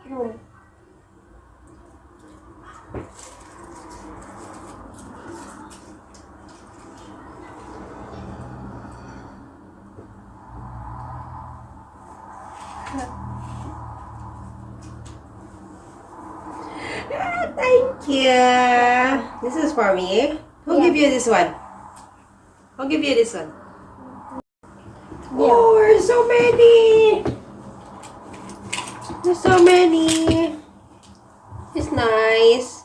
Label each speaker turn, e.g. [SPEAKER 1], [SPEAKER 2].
[SPEAKER 1] No.
[SPEAKER 2] Thank you. This is for me. Who
[SPEAKER 1] Yeah.
[SPEAKER 2] give you this one? Who give you this one?
[SPEAKER 1] Yeah.
[SPEAKER 2] Oh, there's so many. There's so many. It's nice.